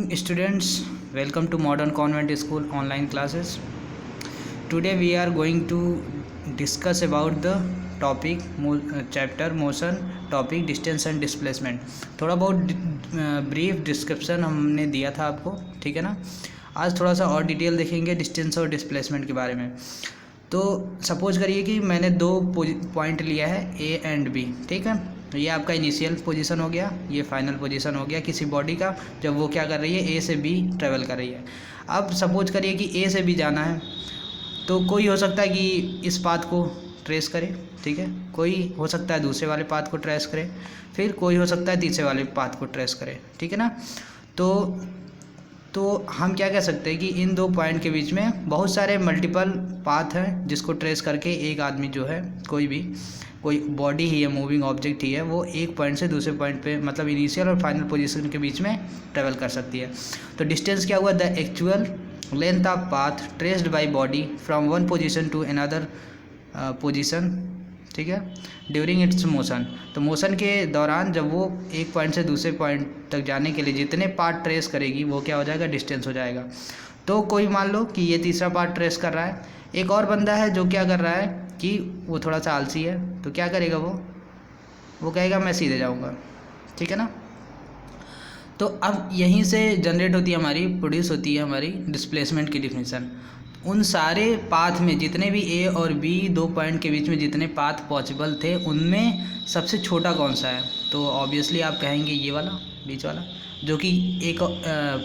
morning students, welcome to Modern Convent School online classes. Today we are going to discuss about the topic chapter motion topic distance and displacement. थोड़ा बहुत brief description हमने दिया था आपको, ठीक है ना। आज थोड़ा सा और डिटेल देखेंगे डिस्टेंस और डिस्प्लेसमेंट के बारे में। तो सपोज करिए कि मैंने दो पॉइंट लिया है ए एंड बी, ठीक है। तो ये आपका इनिशियल पोजीशन हो गया, ये फाइनल पोजीशन हो गया किसी बॉडी का जब वो क्या कर रही है, ए से बी ट्रेवल कर रही है। अब सपोज करिए कि ए से बी जाना है, तो कोई हो सकता है कि इस पाथ को ट्रेस करे, ठीक है। कोई हो सकता है दूसरे वाले पाथ को ट्रेस करे, फिर कोई हो सकता है तीसरे वाले पाथ को ट्रेस करे, ठीक है ना। तो हम क्या कह सकते हैं कि इन दो पॉइंट के बीच में बहुत सारे मल्टीपल पाथ हैं जिसको ट्रेस करके एक आदमी जो है, कोई बॉडी ही है, मूविंग ऑब्जेक्ट ही है, वो एक पॉइंट से दूसरे पॉइंट पे मतलब इनिशियल और फाइनल पोजीशन के बीच में ट्रेवल कर सकती है। तो डिस्टेंस क्या हुआ, the actual length of path traced by body from one position to another position, ठीक है, ड्यूरिंग इट्स मोशन। तो मोशन के दौरान जब वो एक पॉइंट से दूसरे पॉइंट तक जाने के लिए जितने पार्ट ट्रेस करेगी वो क्या हो जाएगा, डिस्टेंस हो जाएगा। तो कोई मान लो कि ये तीसरा पार्ट ट्रेस कर रहा है, एक और बंदा है जो क्या कर रहा है कि वो थोड़ा सा आलसी है, तो क्या करेगा वो कहेगा मैं सीधे जाऊँगा, ठीक है ना। तो अब यहीं से जनरेट होती है हमारी, प्रोड्यूस होती है हमारी डिस्प्लेसमेंट की डिफिनीशन। उन सारे पाथ में जितने भी ए और बी दो पॉइंट के बीच में जितने पाथ पॉसिबल थे उनमें सबसे छोटा कौन सा है, तो ऑब्वियसली आप कहेंगे ये वाला बीच वाला, जो कि एक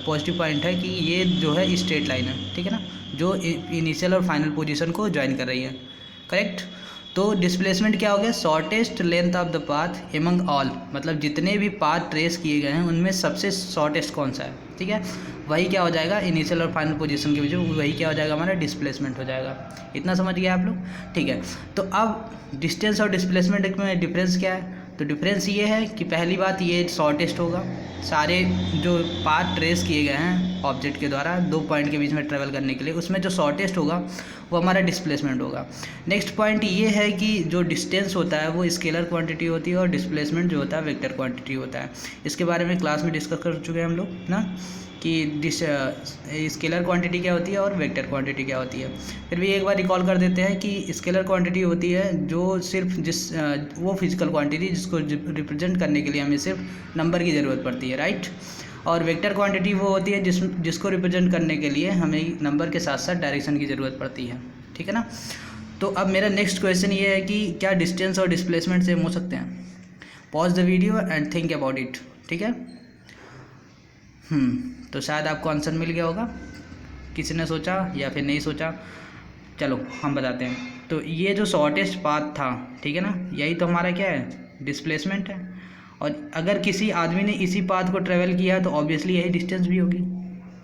पॉजिटिव पॉइंट है कि ये जो है स्ट्रेट लाइन है, ठीक है ना, जो इनिशियल और फाइनल पोजीशन को ज्वाइन कर रही है, करेक्ट। तो डिस्प्लेसमेंट क्या हो गया, shortest length of the path among all, मतलब जितने भी पाथ ट्रेस किए गए हैं उनमें सबसे शॉर्टेस्ट कौन सा है, ठीक है, वही क्या हो जाएगा इनिशियल और फाइनल पोजीशन के बीच में, वही क्या हो जाएगा हमारा डिस्प्लेसमेंट हो जाएगा। इतना समझ गया आप लोग, ठीक है। तो अब डिस्टेंस और डिस्प्लेसमेंट में डिफरेंस क्या है, तो डिफरेंस ये है कि पहली बात ये शॉर्टेस्ट होगा, सारे जो पाथ ट्रेस किए गए हैं ऑब्जेक्ट के द्वारा दो पॉइंट के बीच में ट्रेवल करने के लिए उसमें जो शॉर्टेस्ट होगा वो हमारा डिस्प्लेसमेंट होगा। नेक्स्ट पॉइंट ये है कि जो डिस्टेंस होता है वो स्केलर क्वांटिटी होती है और डिस्प्लेसमेंट जो होता है वेक्टर क्वांटिटी होता है। इसके बारे में क्लास में डिस्कस कर चुके हैं हम लोग ना, कि स्केलर क्वांटिटी क्या होती है और वेक्टर क्वांटिटी क्या होती है। फिर भी एक बार रिकॉल कर देते हैं कि स्केलर क्वांटिटी होती है जो सिर्फ वो फिजिकल क्वांटिटी जिसको रिप्रेजेंट करने के लिए हमें सिर्फ नंबर की ज़रूरत पड़ती है, राइट। और वेक्टर क्वांटिटी वो होती है जिसको रिप्रेजेंट करने के लिए हमें नंबर के साथ साथ डायरेक्शन की ज़रूरत पड़ती है, ठीक है ना। तो अब मेरा नेक्स्ट क्वेश्चन ये है कि क्या डिस्टेंस और डिस्प्लेसमेंट सेम हो सकते हैं। Pause the video and think about it, ठीक है। तो शायद आपको आंसर मिल गया होगा, किसी ने सोचा या फिर नहीं सोचा, चलो हम बताते हैं। तो ये जो शॉर्टेस्ट पाथ था, ठीक है ना, यही तो हमारा क्या है, डिस्प्लेसमेंट है। और अगर किसी आदमी ने इसी पाथ को ट्रेवल किया तो ऑब्वियसली यही डिस्टेंस भी होगी,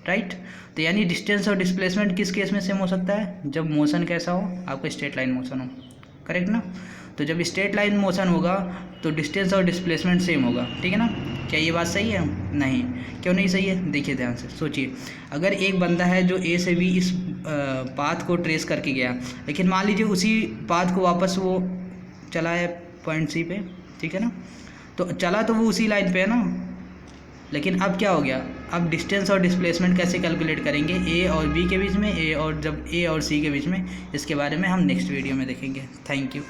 राइट। तो यानी डिस्टेंस और डिस्प्लेसमेंट किस केस में सेम हो सकता है, जब मोशन कैसा हो, आपका स्ट्रेट लाइन मोशन हो, करेक्ट ना। तो जब स्ट्रेट लाइन मोशन होगा तो डिस्टेंस और डिस्प्लेसमेंट सेम होगा, ठीक है ना। क्या ये बात सही है, नहीं, क्यों नहीं सही है, देखिए ध्यान से सोचिए। अगर एक बंदा है जो ए से बी इस पाथ को ट्रेस करके गया, लेकिन मान लीजिए उसी पाथ को वापस वो चला है पॉइंट सी पे, ठीक है ना, तो चला तो वो उसी लाइन पे है ना, लेकिन अब क्या हो गया, अब डिस्टेंस और डिस्प्लेसमेंट कैसे कैलकुलेट करेंगे ए और बी के बीच में, जब ए और सी के बीच में, इसके बारे में हम नेक्स्ट वीडियो में देखेंगे। Thank you.